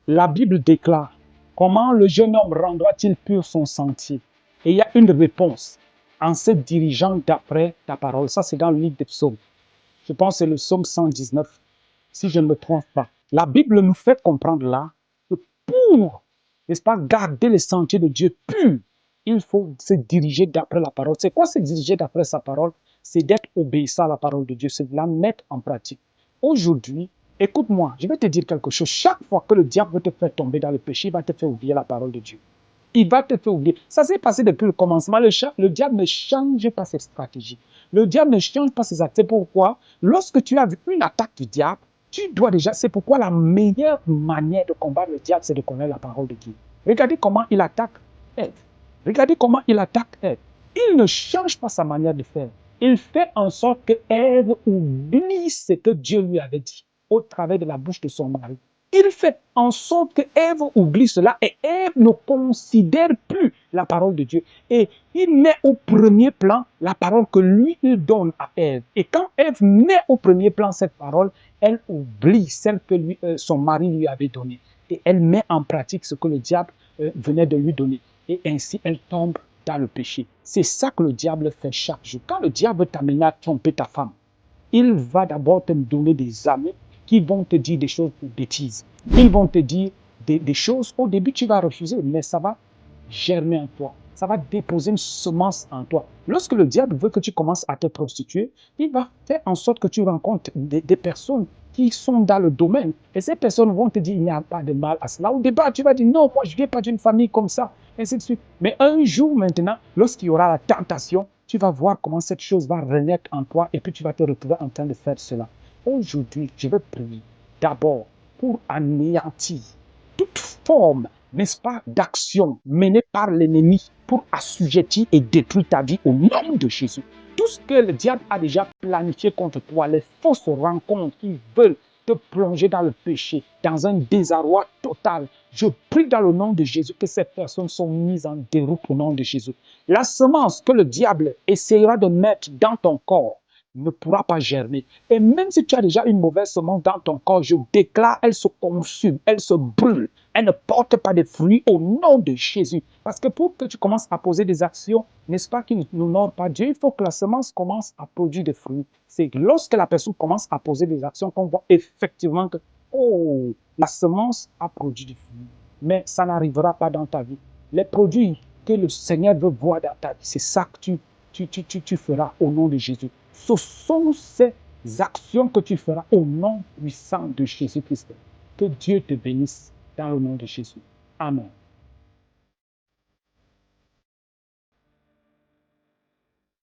La Bible déclare, comment le jeune homme rendra-t-il pur son sentier? Et il y a une réponse en se dirigeant d'après ta parole. Ça, c'est dans le livre des psaumes. Je pense que c'est le psaume 119, si je ne me trompe pas. La Bible nous fait comprendre là que pour, n'est-ce pas, garder les sentiers de Dieu purs, il faut se diriger d'après la parole. C'est quoi se diriger d'après sa parole? C'est d'être obéissant à la parole de Dieu, c'est de la mettre en pratique. Aujourd'hui, écoute-moi, je vais te dire quelque chose. Chaque fois que le diable veut te faire tomber dans le péché, il va te faire oublier la parole de Dieu. Il va te faire oublier. Ça s'est passé depuis le commencement. Le diable ne change pas ses stratégies. Le diable ne change pas ses actes. C'est pourquoi, lorsque tu as vu une attaque du diable, tu dois déjà. C'est pourquoi la meilleure manière de combattre le diable, c'est de connaître la parole de Dieu. Regardez comment il attaque Ève. Regardez comment il attaque Ève. Il ne change pas sa manière de faire. Il fait en sorte que Ève oublie ce que Dieu lui avait dit au travers de la bouche de son mari. Il fait en sorte que Ève oublie cela et Ève ne considère plus la parole de Dieu. Et il met au premier plan la parole que lui, il donne à Ève. Et quand Ève met au premier plan cette parole, elle oublie celle que son mari lui avait donnée. Et elle met en pratique ce que le diable venait de lui donner. Et ainsi, elle tombe dans le péché. C'est ça que le diable fait chaque jour. Quand le diable veut t'amener à tromper ta femme, il va d'abord te donner des amis qui vont te dire des choses de bêtises. Ils vont te dire des choses, au début tu vas refuser, mais ça va germer en toi. Ça va déposer une semence en toi. Lorsque le diable veut que tu commences à te prostituer, il va faire en sorte que tu rencontres des personnes qui sont dans le domaine. Et ces personnes vont te dire, il n'y a pas de mal à cela. Au départ, tu vas dire, non, moi, je ne viens pas d'une famille comme ça, et ainsi de suite. Mais un jour maintenant, lorsqu'il y aura la tentation, tu vas voir comment cette chose va renaître en toi et puis tu vas te retrouver en train de faire cela. Aujourd'hui, je vais prier d'abord pour anéantir toute forme, n'est-ce pas, d'action menée par l'ennemi pour assujettir et détruire ta vie au nom de Jésus. Tout ce que le diable a déjà planifié contre toi, les fausses rencontres qui veulent te plonger dans le péché, dans un désarroi total, je prie dans le nom de Jésus que ces personnes sont mises en déroute au nom de Jésus. La semence que le diable essaiera de mettre dans ton corps ne pourra pas germer. Et même si tu as déjà une mauvaise semence dans ton corps, je déclare, elle se consume, elle se brûle, elle ne porte pas de fruits au nom de Jésus. Parce que pour que tu commences à poser des actions, n'est-ce pas, qui n'honorent pas Dieu, il faut que la semence commence à produire des fruits. C'est lorsque la personne commence à poser des actions qu'on voit effectivement que, oh, la semence a produit des fruits. Mais ça n'arrivera pas dans ta vie. Les produits que le Seigneur veut voir dans ta vie, c'est ça que tu feras au nom de Jésus. Ce sont ces actions que tu feras au nom puissant de Jésus-Christ. Que Dieu te bénisse dans le nom de Jésus. Amen.